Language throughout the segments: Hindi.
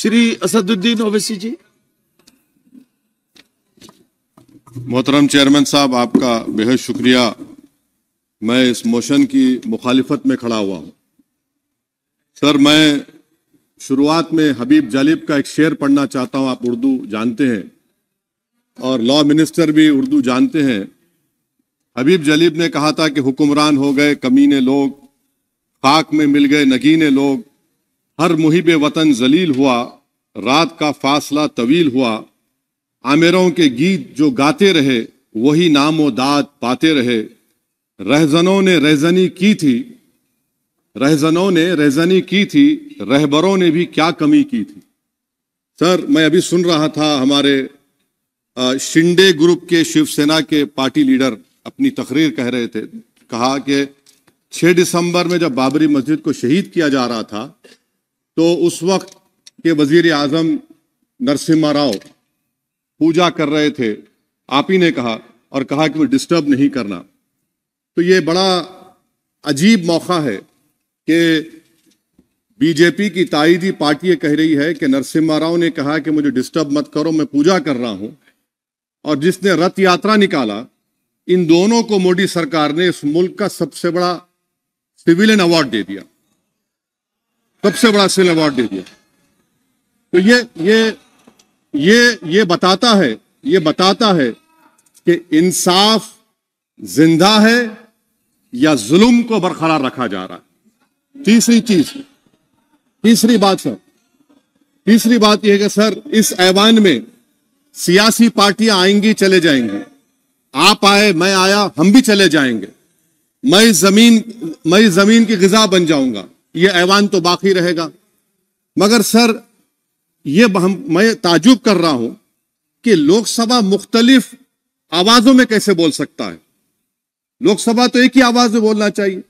श्री असदुद्दीन ओवैसी जी। मोहतरम चेयरमैन साहब, आपका बेहद शुक्रिया। मैं इस मोशन की मुखालिफत में खड़ा हुआ हूँ। सर, मैं शुरुआत में हबीब जालिब का एक शेर पढ़ना चाहता हूँ। आप उर्दू जानते हैं और लॉ मिनिस्टर भी उर्दू जानते हैं। हबीब जालिब ने कहा था कि हुक्मरान हो गए कमीने लोग, खाक में मिल गए नगीने लोग, हर मुहिबे वतन जलील हुआ, रात का फासला तवील हुआ, आमिरों के गीत जो गाते रहे वही नामो दाद पाते रहे, रहजनों ने रहजनी की थी, रहजनों ने रहजनी की थी, रहबरों ने भी क्या कमी की थी। सर, मैं अभी सुन रहा था हमारे शिंदे ग्रुप के शिवसेना के पार्टी लीडर अपनी तकरीर कह रहे थे। कहा कि 6 दिसंबर में जब बाबरी मस्जिद को शहीद किया जा रहा था तो उस वक्त के वजीर आजम नरसिम्हा राव पूजा कर रहे थे। आप ही ने कहा और कहा कि वो डिस्टर्ब नहीं करना। तो ये बड़ा अजीब मौका है कि बीजेपी की ताईदी पार्टी ये कह रही है कि नरसिम्हा राव ने कहा कि मुझे डिस्टर्ब मत करो, मैं पूजा कर रहा हूं, और जिसने रथ यात्रा निकाला, इन दोनों को मोदी सरकार ने इस मुल्क का सबसे बड़ा सिविलियन अवार्ड दे दिया, सबसे बड़ा सिविलियन अवार्ड दे दिया। तो ये बताता है कि इंसाफ जिंदा है या जुल्म को बरकरार रखा जा रहा है। तीसरी बात यह है कि सर, इस ऐवान में सियासी पार्टियां आएंगी चले जाएंगी, आप आए मैं आया हम भी चले जाएंगे, मैं जमीन की गिजा बन जाऊंगा, यह ऐवान तो बाकी रहेगा। मगर सर, मैं ताजुब कर रहा हूं कि लोकसभा मुख्तलिफ आवाजों में कैसे बोल सकता है। लोकसभा तो एक ही आवाज में बोलना चाहिए,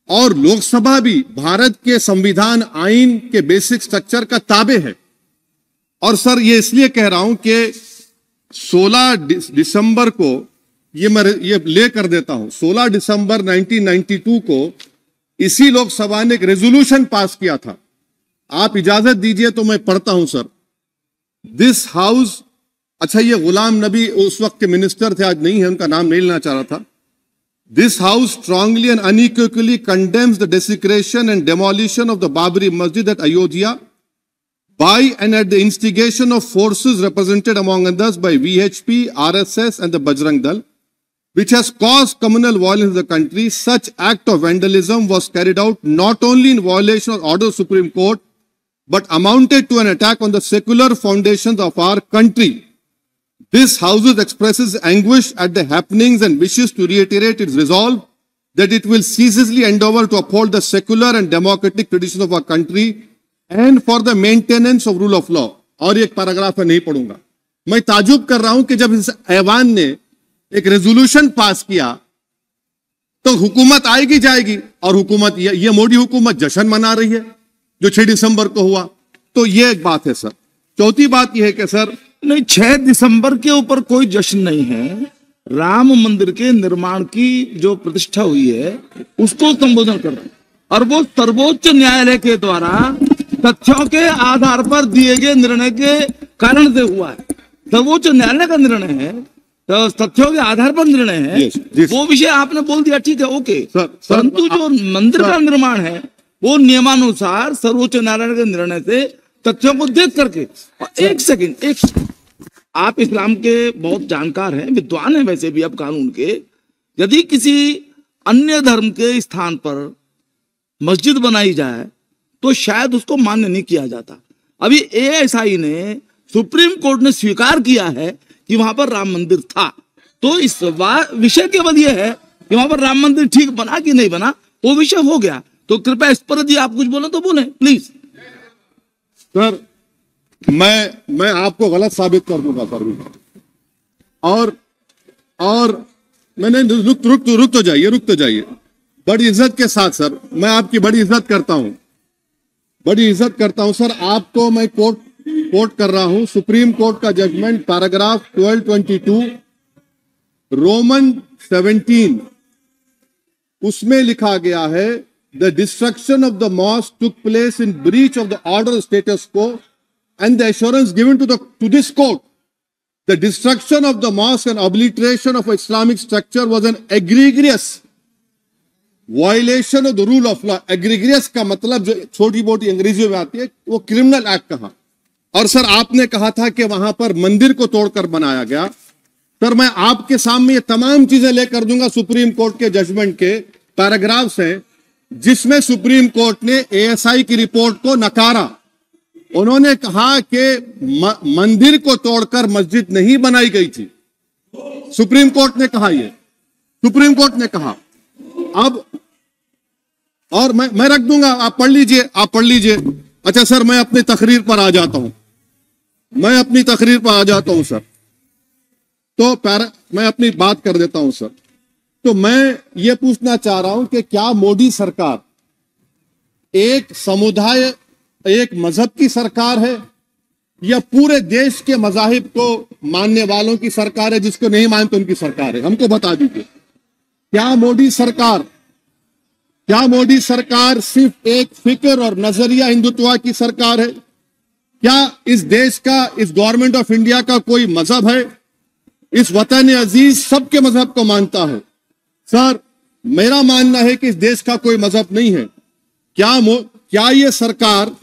और लोकसभा भी भारत के संविधान आइन के बेसिक स्ट्रक्चर का ताबे है। और सर, ये इसलिए कह रहा हूं कि 16 दिसंबर को ये ले कर देता हूं, 16 दिसंबर 1992 को इसी लोकसभा ने एक रेजोल्यूशन पास किया था। आप इजाजत दीजिए तो मैं पढ़ता हूं सर। दिस हाउस, अच्छा, ये गुलाम नबी उस वक्त के मिनिस्टर थे, आज नहीं है, उनका नाम नहीं लेना चाह रहा था। This house strongly and unequivocally condemns the desecration and demolition of the Babri Masjid at Ayodhya by and at the instigation of forces represented among others by VHP, RSS and the Bajrang Dal, which has caused communal violence in the country. Such act of vandalism was carried out not only in violation of order of Supreme Court, but amounted to an attack on the secular foundations of our country. This House expresses anguish at the happenings and wishes to reiterate its resolve that it will ceaselessly endeavor to uphold the secular and democratic traditions of our country and for the maintenance of rule of law. और एक पैराग्राफ है, नहीं पढ़ूंगा। मैं ताजुब कर रहा हूं कि जब इस ऐवान ने एक रेजोल्यूशन पास किया तो हुकूमत आएगी जाएगी, और हुकूमत ये मोदी हुकूमत जश्न मना रही है जो 6 दिसंबर को हुआ। तो ये एक बात है सर। चौथी बात यह है कि सर, नहीं, 6 दिसंबर के ऊपर कोई जश्न नहीं है। राम मंदिर के निर्माण की जो प्रतिष्ठा हुई है उसको संबोधन कर रहे हैं, और वो सर्वोच्च न्यायालय के द्वारा तथ्यों के आधार पर दिए गए निर्णय के कारण से हुआ है। सर्वोच्च न्यायालय का निर्णय है, तो तथ्यों के आधार पर निर्णय है। वो विषय आपने बोल दिया, ठीक है, ओके। परंतु जो मंदिर का निर्माण है वो नियमानुसार सर्वोच्च न्यायालय के निर्णय से तथ्यों को देख करके। एक सेकंड, आप इस्लाम के बहुत जानकार हैं, विद्वान हैं वैसे भी अब कानून के। यदि किसी अन्य धर्म के स्थान पर मस्जिद बनाई जाए तो शायद उसको मान्य नहीं किया जाता। अभी ASI ने, सुप्रीम कोर्ट ने स्वीकार किया है कि वहां पर राम मंदिर था। तो इस विषय केवल यह है कि वहां पर राम मंदिर ठीक बना कि नहीं बना, वो विषय हो गया। तो कृपया इस पर यदि आप कुछ बोले तो बोले प्लीज। सर, मैं आपको गलत साबित कर दूंगा सर। और मैंने रुक तो जाइए बड़ी इज्जत के साथ सर, मैं आपकी बड़ी इज्जत करता हूं सर। आपको मैं कोट कर रहा हूं सुप्रीम कोर्ट का जजमेंट, पैराग्राफ 1222 रोमन 17, उसमें लिखा गया है, the destruction of the mosque took place in breach of the order status को and the assurance given to this court, the destruction of the mosque and obliteration of Islamic structure was an egregious violation of the rule of law. Egregious का मतलब जो छोटी मोटी अंग्रेजी में आती है वो क्रिमिनल एक्ट कहा। और सर आपने कहा था कि वहां पर मंदिर को तोड़कर बनाया गया। सर मैं आपके सामने ये तमाम चीजें लेकर दूंगा, सुप्रीम कोर्ट के जजमेंट के पैराग्राफ्स हैं जिसमें सुप्रीम कोर्ट ने एएसआई की रिपोर्ट को नकारा। उन्होंने कहा कि मंदिर को तोड़कर मस्जिद नहीं बनाई गई थी। सुप्रीम कोर्ट ने कहा, ये सुप्रीम कोर्ट ने कहा। अब और मैं रख दूंगा, आप पढ़ लीजिए, आप पढ़ लीजिए। अच्छा सर मैं अपनी तकरीर पर आ जाता हूं, मैं अपनी तकरीर पर आ जाता हूं सर। तो मैं अपनी बात कर देता हूं सर। तो मैं ये पूछना चाह रहा हूं कि क्या मोदी सरकार एक समुदाय, एक मजहब की सरकार है या पूरे देश के मजाहिब को मानने वालों की सरकार है, जिसको नहीं मानते उनकी सरकार है? हमको बता दीजिए। क्या मोदी सरकार सिर्फ एक फिक्र और नजरिया हिंदुत्व की सरकार है? क्या इस देश का, इस गवर्नमेंट ऑफ इंडिया का कोई मजहब है? इस वतन अजीज सबके मजहब को मानता है। सर मेरा मानना है कि इस देश का कोई मजहब नहीं है। क्या ये सरकार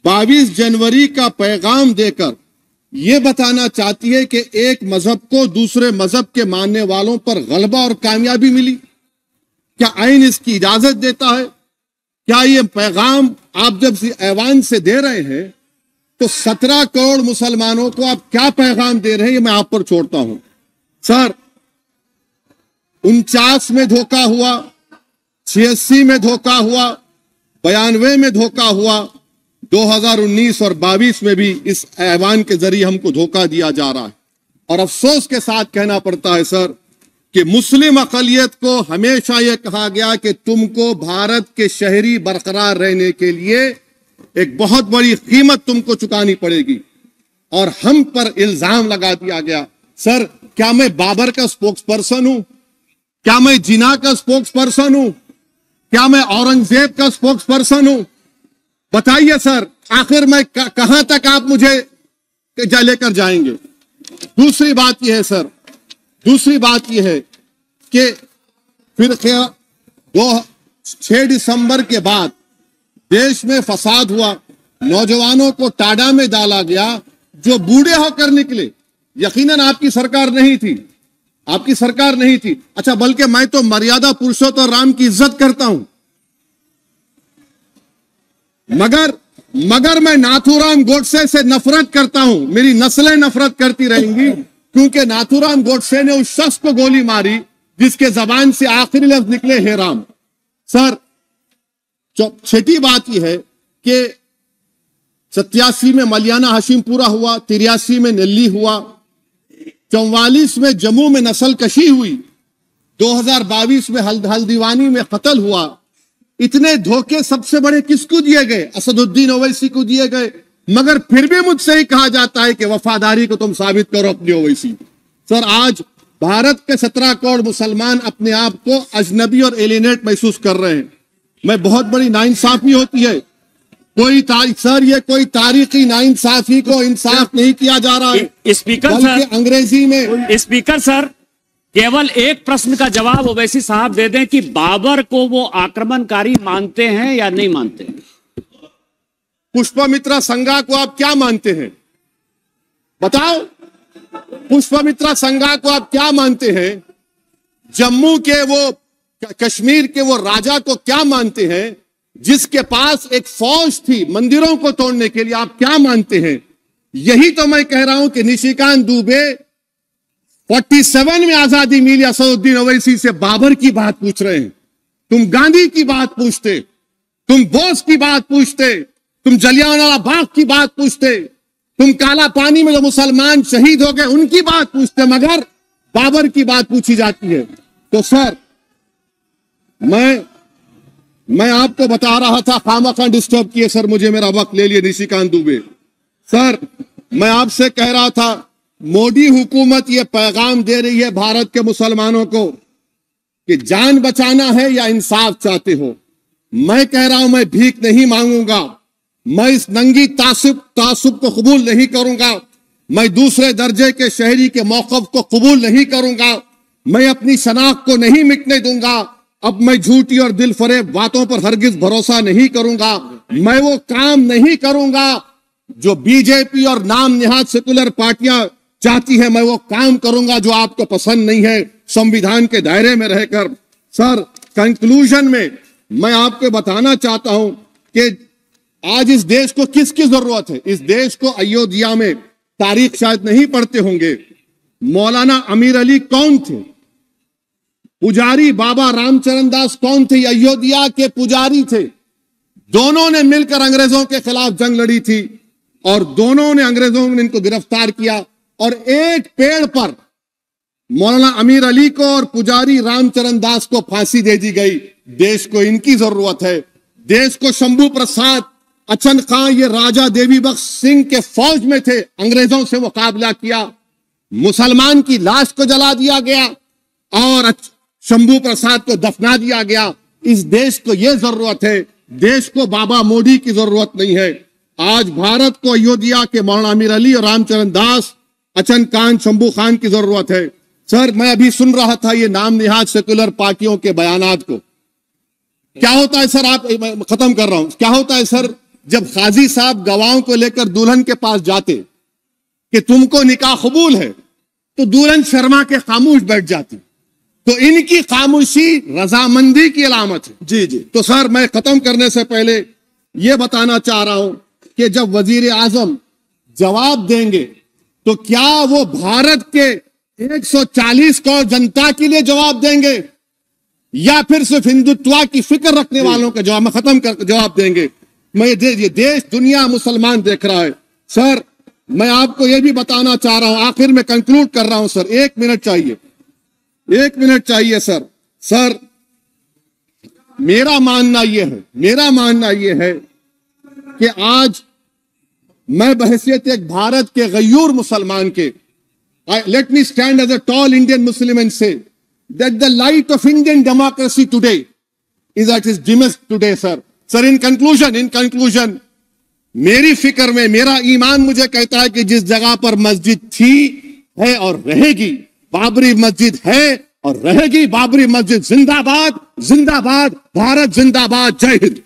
22 जनवरी का पैगाम देकर यह बताना चाहती है कि एक मजहब को दूसरे मजहब के मानने वालों पर गलबा और कामयाबी मिली? क्या आईन इसकी इजाजत देता है? क्या ये पैगाम आप जब ऐवान से दे रहे हैं तो 17 करोड़ मुसलमानों को आप क्या पैगाम दे रहे हैं, ये मैं आप पर छोड़ता हूं। सर 49 में धोखा हुआ, 86 में धोखा हुआ, 92 में धोखा हुआ, 2019 और 22 में भी इस ऐवान के जरिए हमको धोखा दिया जा रहा है। और अफसोस के साथ कहना पड़ता है सर कि मुस्लिम अक़लियत को हमेशा यह कहा गया कि तुमको भारत के शहरी बरकरार रहने के लिए एक बहुत बड़ी कीमत तुमको चुकानी पड़ेगी, और हम पर इल्जाम लगा दिया गया। सर क्या मैं बाबर का स्पोक्स पर्सन हूं? क्या मैं जिना का स्पोक्स पर्सन हूं? क्या मैं औरंगजेब का स्पोक्स पर्सन हूं? बताइए सर, आखिर मैं कहां तक आप मुझे लेकर जाएंगे? दूसरी बात यह है सर, दूसरी बात यह है कि फिर 6 दिसंबर के बाद देश में फसाद हुआ, नौजवानों को टाडा में डाला गया जो बूढ़े होकर निकले। यकीनन आपकी सरकार नहीं थी, आपकी सरकार नहीं थी। अच्छा बल्कि मैं तो मर्यादा पुरुषोत्तम राम की इज्जत करता हूं, मगर मैं नाथूराम गोडसे से नफरत करता हूं। मेरी नस्लें नफरत करती रहेंगी क्योंकि नाथूराम गोडसे ने उस शख्स को गोली मारी जिसके जबान से आखिरी लफ्ज निकले हे राम। सर छठी बात यह है कि 87 में मलियाना हाशिमपुरा हुआ, 83 में नेल्ली हुआ, 44 में जम्मू में नस्ल कशी हुई, 2022 में हल्दीवानी में कत्ल हुआ। इतने धोखे सबसे बड़े किसको दिए गए? असदुद्दीन ओवैसी को दिए गए। मगर फिर भी मुझसे ही कहा जाता है कि वफादारी को तुम साबित करो अपनी ओवैसी। सर आज भारत के 17 करोड़ मुसलमान अपने आप को अजनबी और एलिनेट महसूस कर रहे हैं। मैं बहुत बड़ी नाइंसाफी होती है, सर ये कोई तारीखी नाइंसाफी को इंसाफ नहीं किया जा रहा है। स्पीकर सर, अंग्रेजी में स्पीकर सर केवल एक प्रश्न का जवाब ओवैसी साहब दे दें कि बाबर को वो आक्रमणकारी मानते हैं या नहीं मानते हैं? पुष्पमित्रा संघा को आप क्या मानते हैं? बताओ, पुष्पमित्रा संघा को आप क्या मानते हैं? जम्मू के वो, कश्मीर के वो राजा को क्या मानते हैं जिसके पास एक फौज थी मंदिरों को तोड़ने के लिए? आप क्या मानते हैं? यही तो मैं कह रहा हूं कि निशिकांत दुबे 47 में आजादी मिली, असदुद्दीन ओवैसी से बाबर की बात पूछ रहे हैं। तुम गांधी की बात पूछते, तुम बोस की बात पूछते, तुम जलियांवाला बाग की बात पूछते, तुम काला पानी में जो मुसलमान शहीद हो गए उनकी बात पूछते, मगर बाबर की बात पूछी जाती है। तो सर मैं आपको बता रहा था, खामखा डिस्टर्ब किए सर, मुझे मेरा वक्त ले लिए निशिकांत दुबे। सर मैं आपसे कह रहा था मोदी हुकूमत ये पैगाम दे रही है भारत के मुसलमानों को कि जान बचाना है या इंसाफ चाहते हो। मैं कह रहा हूं मैं भीख नहीं मांगूंगा, मैं इस नंगी तासुब को कबूल नहीं करूंगा। मैं दूसरे दर्जे के शहरी के मौक़िफ़ को कबूल नहीं करूंगा। मैं अपनी शनाख्त को नहीं मिटने दूंगा। अब मैं झूठी और दिल फरेब बातों पर हरगिज भरोसा नहीं करूंगा। मैं वो काम नहीं करूंगा जो बीजेपी और नाम निहाद सेकुलर पार्टियां चाहती है। मैं वो काम करूंगा जो आपको पसंद नहीं है, संविधान के दायरे में रहकर। सर, कंक्लूजन में मैं आपको बताना चाहता हूं कि आज इस देश को किसकी जरूरत है। इस देश को अयोध्या में, तारीख शायद नहीं पढ़ते होंगे, मौलाना अमीर अली कौन थे, पुजारी बाबा रामचरण दास कौन थे, अयोध्या के पुजारी थे। दोनों ने मिलकर अंग्रेजों के खिलाफ जंग लड़ी थी और दोनों ने, अंग्रेजों ने इनको गिरफ्तार किया और एक पेड़ पर मौलाना अमीर अली को और पुजारी रामचरण दास को फांसी दे दी गई। देश को इनकी जरूरत है। देश को शंभू प्रसाद, अचन खां, ये राजा देवी बख्श सिंह के फौज में थे, अंग्रेजों से मुकाबला किया, मुसलमान की लाश को जला दिया गया और शंभू प्रसाद को दफना दिया गया। इस देश को यह जरूरत है। देश को बाबा मोदी की जरूरत नहीं है। आज भारत को अयोध्या के मौलाना अमीर अली और रामचरण दास, अचन खान, शंभू खान की जरूरत है। सर, मैं अभी सुन रहा था ये नाम निहाद सेकुलर पार्टियों के बयानात को। क्या होता है सर, आप, खत्म कर रहा हूं, क्या होता है सर, जब काजी साहब गवाहों को लेकर दुल्हन के पास जाते कि तुमको निकाह कबूल है, तो दुल्हन शर्मा के खामोश बैठ जाती। तो इनकी खामोशी रजामंदी की अलामत है। जी जी। तो सर, मैं खत्म करने से पहले यह बताना चाह रहा हूं कि जब वजीर आजम जवाब देंगे तो क्या वो भारत के 140 करोड़ जनता के लिए जवाब देंगे या फिर सिर्फ हिंदुत्व की फिक्र रखने वालों का जवाब, मैं खत्म कर जवाब देंगे। मैं ये देश, दुनिया, मुसलमान देख रहा है। सर, मैं आपको यह भी बताना चाह रहा हूं, आखिर में कंक्लूड कर रहा हूं सर, 1 मिनट चाहिए, 1 मिनट चाहिए सर। सर, मेरा मानना यह है कि आज मैं बहैसियत एक भारत के गयूर मुसलमान के, let me stand as a tall Indian Muslim and say that the light of Indian democracy today is at its dimmest today, sir. Sir, in conclusion, मेरी फिक्र में, मेरा ईमान मुझे कहता है कि जिस जगह पर मस्जिद थी, है और रहेगी, बाबरी मस्जिद है और रहेगी, बाबरी मस्जिद जिंदाबाद, जिंदाबाद, भारत जिंदाबाद, जय हिंद।